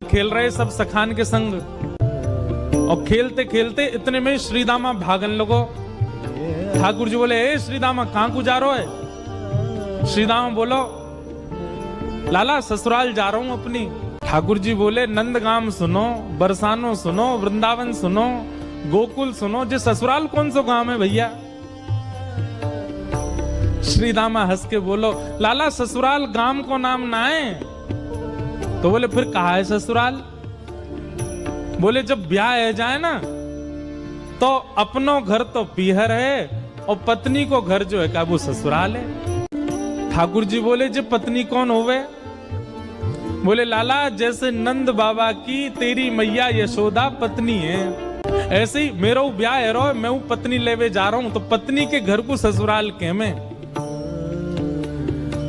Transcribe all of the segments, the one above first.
खेल रहे सब सखान के संग, और खेलते खेलते इतने में श्रीदामा भागन लगो। ठाकुर जी बोले, ए श्रीदामा कहां को जा रहे है? श्रीदामा बोलो, लाला ससुराल जा रहा हूं अपनी। ठाकुर जी बोले, नंदगाम सुनो, बरसानो सुनो, वृंदावन सुनो, गोकुल सुनो, जे ससुराल कौन सा गांव है भैया? श्रीदामा हंस के बोलो, लाला ससुराल गांव को नाम ना है। तो बोले, फिर कहा है ससुराल? बोले, जब ब्याह है जाए ना तो अपनो घर तो पीहर है और पत्नी को घर जो है का वो ससुराल है। ठाकुर जी बोले, जे पत्नी कौन होवे? बोले, लाला जैसे नंद बाबा की तेरी मैया यशोदा पत्नी है, ऐसे ही मेरा ब्याह है रो, मैं वो पत्नी लेवे जा रहा हूं, तो पत्नी के घर को ससुराल के में।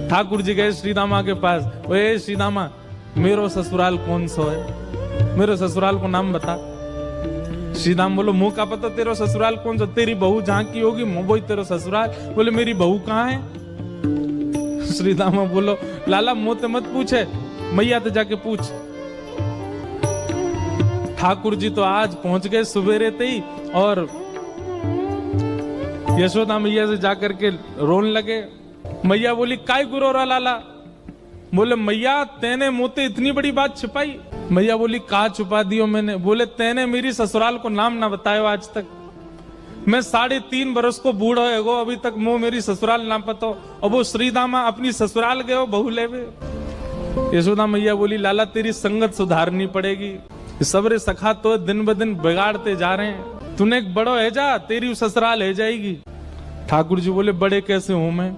ठाकुर जी गए श्रीदामा के पास, ओए श्रीदामा मेरो ससुराल कौन सा है? मेरे ससुराल को नाम बता। श्रीदाम बोलो, मुंह का पता तेरा ससुराल कौन सा? तेरी बहू जहां की होगी वही तेरा ससुराल। बोले, मेरी बहू कहाँ है? श्रीदामा बोलो, लाला मुंह मत पूछे, मैया तो जाके पूछ। ठाकुर जी तो आज पहुंच गए सुबेरे ही, और यशोदा मैया से जाकर के रोने लगे। मैया बोली, काय गुरो रा लाला? बोले, मैया तेने मुझे इतनी बड़ी बात छिपाई। मैया बोली, कहा छुपा दियो मैंने? बोले, तेने मेरी ससुराल को नाम ना बतायो आज तक। मैं 3.5 बरस को बूढ़ा है गो, अभी तक मुंह मेरी ससुराल ना पता। और वो श्रीदामा अपनी ससुराल गए बहू लेवे। यशोदा मैया बोली, लाला तेरी संगत सुधारनी पड़ेगी, सबरे सखा तो दिन ब दिन बिगाड़ते जा रहे हैं, तूने एक बड़ो है जा, तेरी ससुराल है जाएगी। ठाकुर जी बोले, बड़े कैसे हूं मैं?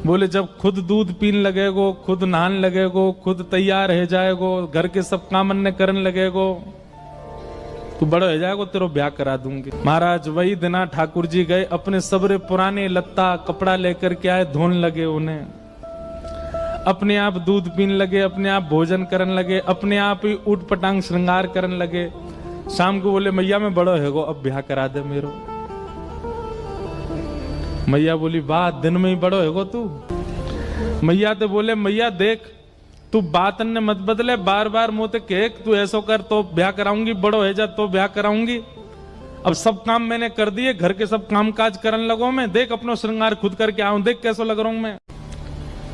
बोले, जब खुद दूध पीन लगेगो, खुद नहान लगेगो, खुद तैयार है जाएगो, घर के सब काम अन्य करने लगेगो, तू बड़ा हो जाएगो, तेरो ब्याह करा दूंगी। महाराज वही दिना ठाकुर जी गए, अपने सबरे पुराने लत्ता कपड़ा लेकर के आए, धोने लगे उन्हें, अपने आप दूध पीन लगे, अपने आप भोजन करने लगे, अपने आप ही उठ पटांग श्रृंगार करने लगे। शाम को बोले, मैया मैं बड़ो है गो, अब ब्याह करा दे मेरो। मैया बोली, वाह दिन में ही बड़ो है गो तू। मैया तो बोले, मैया देख तू बात ने मत बदले, बार बार मुझे कह तू ऐसा कर तो ब्याह कराऊंगी, बड़ो है जा तो ब्याह कराऊंगी। अब सब काम मैंने कर दिए, घर के सब काम काज करने लगो मैं, देख अपना श्रृंगार खुद करके आऊं, देख कैसा लग रहा हूं मैं।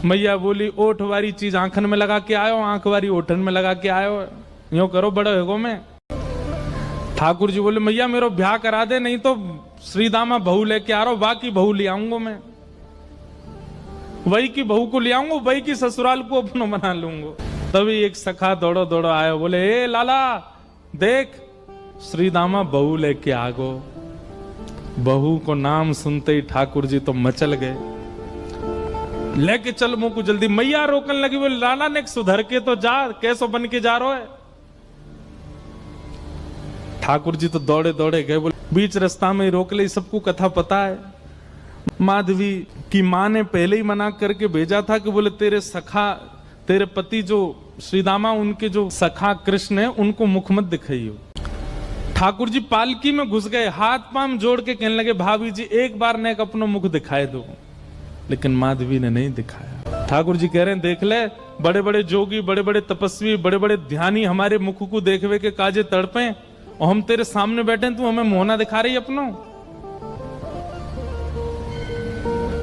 मैया बोली, ओठ वारी चीज आंखन में लगा के आयो, आंख वारी ओठन में लगा के आयो, यूं करो बड़ो है गो मैं। ठाकुर जी बोले, मैया मेरो ब्याह करा दे, नहीं तो श्रीदामा बहू लेके आ रहा हूं, बाकी बहू ले आऊंगा मैं, वही की बहू को ले आऊंगा, वही की ससुराल को अपना बना लूंगा। तभी एक सखा दौड़ो दौड़ो आया, बोले, ए लाला देख श्रीदामा बहू लेके आ गो। बहू को नाम सुनते ही ठाकुर जी तो मचल गए, लेके चल मुंह को जल्दी। मैया रोकने लगी, बोले, लाला ने सुधर के तो जा, कैसो बन के जा रहा है? ठाकुर जी तो दौड़े दौड़े गए, बोले बीच रास्ता में रोक ले, सबको कथा पता है। माधवी की माँ ने पहले ही मना करके भेजा था कि बोले, तेरे सखा, तेरे पति जो श्रीदामा, उनके जो सखा कृष्ण है, उनको मुख मत दिखाइयो। ठाकुर जी पालकी में घुस गए, हाथ पांव जोड़ के कहने लगे, भाभी जी एक बार ने अपना मुख दिखाए दो, लेकिन माधवी ने नहीं दिखाया। ठाकुर जी कह रहे हैं, देख ले, बड़े बड़े जोगी, बड़े बड़े तपस्वी, बड़े बड़े ध्यानी हमारे मुख को देखवे के काजे तड़पे, और हम तेरे सामने बैठे, तू हमें मोहना दिखा रही अपनो।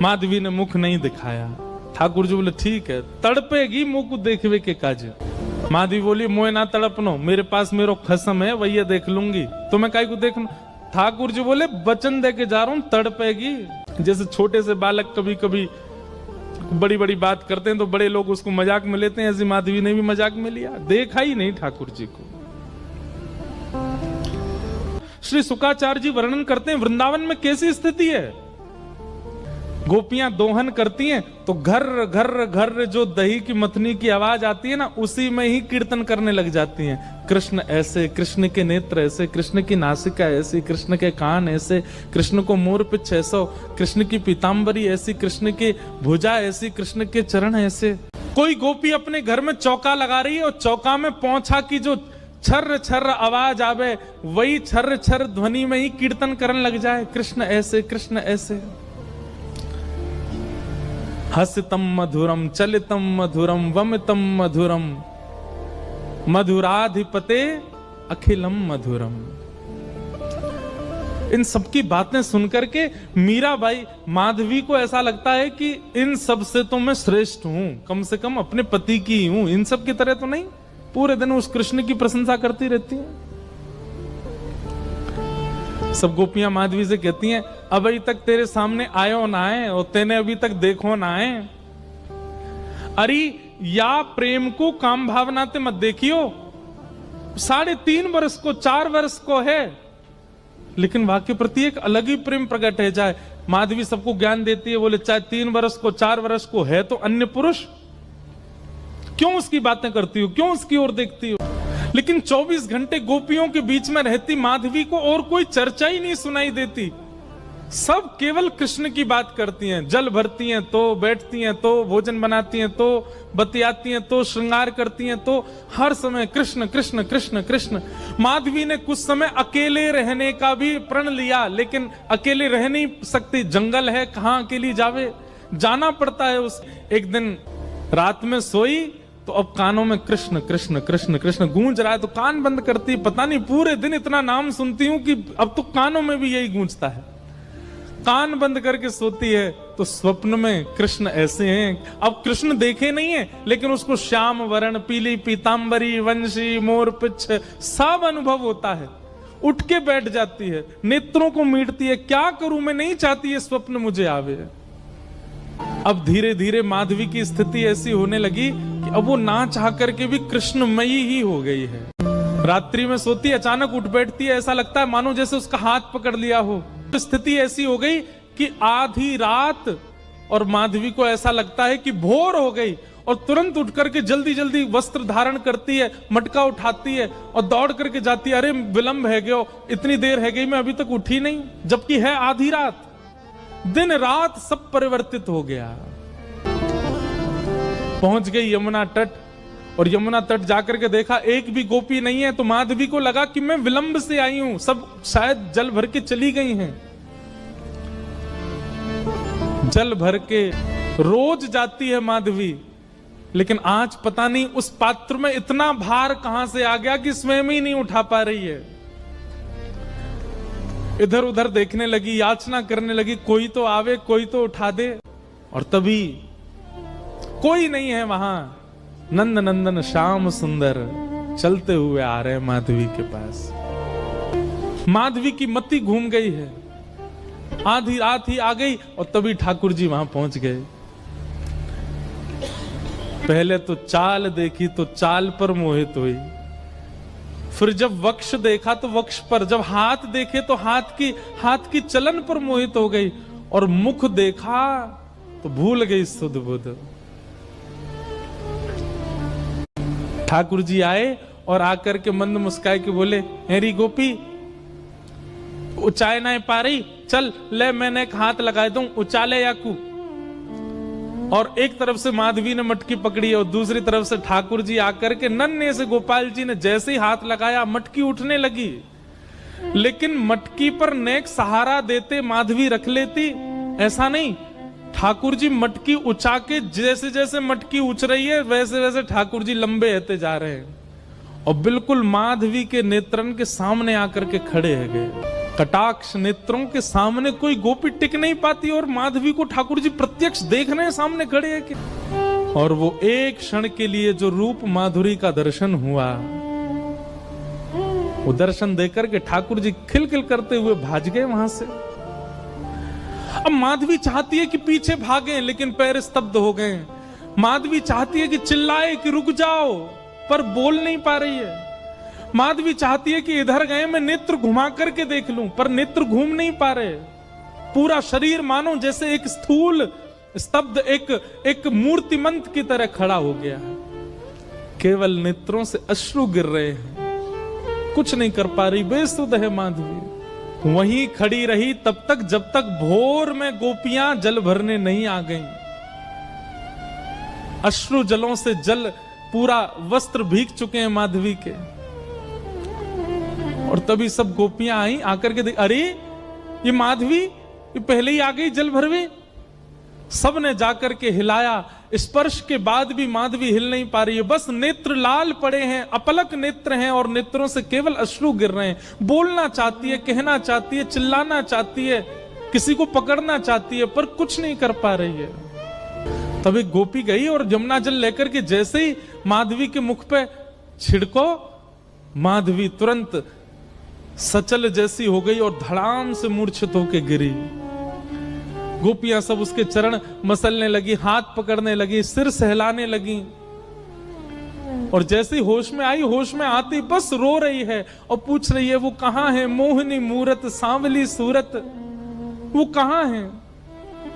माधवी ने मुख नहीं दिखाया। ठाकुर जी बोले, ठीक है, तड़पेगी मुख को देखवे के काजे। माधवी बोली, मोए ना तड़पनो, मेरे पास मेरो खसम है, वही देख लूंगी, तुम्हें काई को देखना। ठाकुर जी बोले, वचन दे के जा रहा हूं, तड़पेगी। जैसे छोटे से बालक कभी कभी बड़ी बड़ी बात करते हैं तो बड़े लोग उसको मजाक में लेते हैं, ऐसी माधवी ने भी मजाक में लिया, देखा ही नहीं ठाकुर जी को। श्री शुकाचार्य जी वर्णन करते हैं, वृंदावन में कैसी स्थिति है। गोपियां दोहन करती हैं तो घर घर घर जो दही की मथनी की आवाज आती है ना, उसी में ही कीर्तन करने लग जाती हैं। कृष्ण ऐसे, कृष्ण के नेत्र ऐसे, कृष्ण की नासिका ऐसी, कृष्ण के कान ऐसे, कृष्ण को मोर पिछ ऐसा, कृष्ण की पीताम्बरी ऐसी, कृष्ण की भुजा ऐसी, कृष्ण के चरण ऐसे। कोई गोपी अपने घर में चौका लगा रही है और चौका में पौंछा की जो छर्र छर्र आवाज आवे, वही छर्र छर्र ध्वनि में ही कीर्तन करने लग जाए, कृष्ण ऐसे, कृष्ण ऐसे। हसितम मधुरम, चलितम मधुरम, वमितम मधुरम, मधुराधिपते अखिलम मधुरम। इन सबकी बातें सुनकर के मीराबाई, माधवी को ऐसा लगता है कि इन सब से तो मैं श्रेष्ठ हूं, कम से कम अपने पति की ही हूं, इन सब की तरह तो नहीं। पूरे दिन उस कृष्ण की प्रशंसा करती रहती हैं। सब गोपियां माधवी से कहती हैं, अभी तक तेरे सामने आयो ना आए और तेने अभी तक देखो ना आए। अरे या प्रेम को काम भावना ते मत देखियो, 3.5 वर्ष को 4 वर्ष को है, लेकिन वाक्य प्रति एक अलग ही प्रेम प्रकट है। जाए माधवी सबको ज्ञान देती है, बोले चाहे 3 वर्ष को 4 वर्ष को है तो अन्य पुरुष, क्यों उसकी बातें करती हो, क्यों उसकी ओर देखती हो। लेकिन 24 घंटे गोपियों के बीच में रहती माधवी को और कोई चर्चा ही नहीं सुनाई देती। सब केवल कृष्ण की बात करती हैं। जल भरती हैं तो, बैठती हैं तो, भोजन बनाती हैं तो, बतियाती हैं तो, श्रृंगार करती हैं तो, हर समय कृष्ण कृष्ण कृष्ण कृष्ण। माधवी ने कुछ समय अकेले रहने का भी प्रण लिया, लेकिन अकेले रह नहीं सकती, जंगल है, कहां अकेली जावे, जाना पड़ता है। उस एक दिन रात में सोई तो अब कानों में कृष्ण कृष्ण कृष्ण कृष्ण गूंज रहा है, तो कान बंद करती, पता नहीं पूरे दिन इतना नाम सुनती हूं कि अब तो कानों में भी यही गूंजता है। कान बंद करके सोती है तो स्वप्न में कृष्ण ऐसे हैं। अब कृष्ण देखे नहीं है, लेकिन उसको श्याम वर्ण, पीली पीतांबरी, वंशी, मोर पिच्छ सब अनुभव होता है। उठ के बैठ जाती है, नेत्रों को मीटती है, क्या करूं मैं, नहीं चाहती है स्वप्न मुझे आवे। अब धीरे धीरे माधवी की स्थिति ऐसी होने लगी कि अब वो ना चाह करके भी कृष्णमयी ही हो गई है। रात्रि में सोती, अचानक उठ बैठती है, ऐसा लगता है मानो जैसे उसका हाथ पकड़ लिया हो। स्थिति ऐसी हो गई कि आधी रात और माधवी को ऐसा लगता है कि भोर हो गई, और तुरंत उठ करके जल्दी जल्दी वस्त्र धारण करती है, मटका उठाती है और दौड़ करके जाती है। अरे विलंब है गयो, इतनी देर है गई, मैं अभी तक उठी नहीं, जबकि है आधी रात। दिन रात सब परिवर्तित हो गया। पहुंच गई यमुना तट, और यमुना तट जाकर के देखा एक भी गोपी नहीं है, तो माधवी को लगा कि मैं विलंब से आई हूं, सब शायद जल भर के चली गई हैं। जल भर के रोज जाती है माधवी, लेकिन आज पता नहीं उस पात्र में इतना भार कहां से आ गया कि स्वयं ही नहीं उठा पा रही है। इधर उधर देखने लगी, याचना करने लगी, कोई तो आवे, कोई तो उठा दे, और तभी कोई नहीं है वहां। नंद नंदन श्याम सुंदर चलते हुए आ रहे हैं माधवी के पास। माधवी की मति घूम गई है, आधी रात ही आ गई, और तभी ठाकुर जी वहां पहुंच गए। पहले तो चाल देखी तो चाल पर मोहित हुई, फिर जब वक्ष देखा तो वक्ष पर, जब हाथ देखे तो हाथ की चलन पर मोहित हो गई, और मुख देखा तो भूल गई सुध बुध। ठाकुर जी आए और आकर के मंद मुस्काए के बोले, हेरी गोपी उचाए ना पा रही, चल ले मैंने एक हाथ लगा दूं, उचाले याकू। और एक तरफ से माधवी ने मटकी पकड़ी और दूसरी तरफ से ठाकुर जी आकर के नन्हे से गोपाल जी ने जैसे ही हाथ लगाया मटकी उठने लगी, लेकिन मटकी पर नेक सहारा देते माधवी रख लेती, ऐसा नहीं। ठाकुर जी मटकी उछा के, जैसे जैसे मटकी उछ रही है वैसे वैसे ठाकुर जी लंबे होते जा रहे हैं, और बिल्कुल माधवी के नेत्रन के सामने आकर के खड़े है गए। कटाक्ष नेत्रों के सामने कोई गोपी टिक नहीं पाती, और माधवी को ठाकुर जी प्रत्यक्ष देख रहे हैं, सामने खड़े हैं कि। और वो एक क्षण के लिए जो रूप माधुरी का दर्शन हुआ, वो दर्शन देकर के ठाकुर जी खिलखिल करते हुए भाग गए वहां से। अब माधवी चाहती है कि पीछे भागे, लेकिन पैर स्तब्ध हो गए। माधवी चाहती है कि चिल्लाए कि रुक जाओ, पर बोल नहीं पा रही है। माधवी चाहती है कि इधर गए मैं नेत्र घुमा करके देख लूं, पर नेत्र घूम नहीं पा रहे। पूरा शरीर मानो जैसे एक स्थूल स्तब्ध एक मूर्तिमंत की तरह खड़ा हो गया है। केवल नेत्रों से अश्रु गिर रहे हैं, कुछ नहीं कर पा रही, बेसुध है माधवी। वहीं खड़ी रही तब तक जब तक भोर में गोपियां जल भरने नहीं आ गईं। अश्रु जलों से जल पूरा वस्त्र भीग चुके हैं माधवी के, और तभी सब गोपियां आई, आकर के देख, अरे ये माधवी ये पहले ही आ गई जल भरवे। सब ने जाकर के हिलाया, स्पर्श के बाद भी माधवी हिल नहीं पा रही है, बस नेत्र लाल पड़े हैं, अपलक नेत्र हैं और नेत्रों से केवल अश्रु गिर रहे हैं। बोलना चाहती है, कहना चाहती है, चिल्लाना चाहती है, किसी को पकड़ना चाहती है, पर कुछ नहीं कर पा रही है। तब एक गोपी गई और जमुना जल लेकर के जैसे ही माधवी के मुख पे छिड़को, माधवी तुरंत सचल जैसी हो गई और धड़ाम से मूर्छित होकर गिरी। गोपियां सब उसके चरण मसलने लगी, हाथ पकड़ने लगी, सिर सहलाने लगी और जैसे होश में आई, होश में आती बस रो रही है और पूछ रही है वो कहां है, मोहिनी मूरत सांवली सूरत, वो कहां है।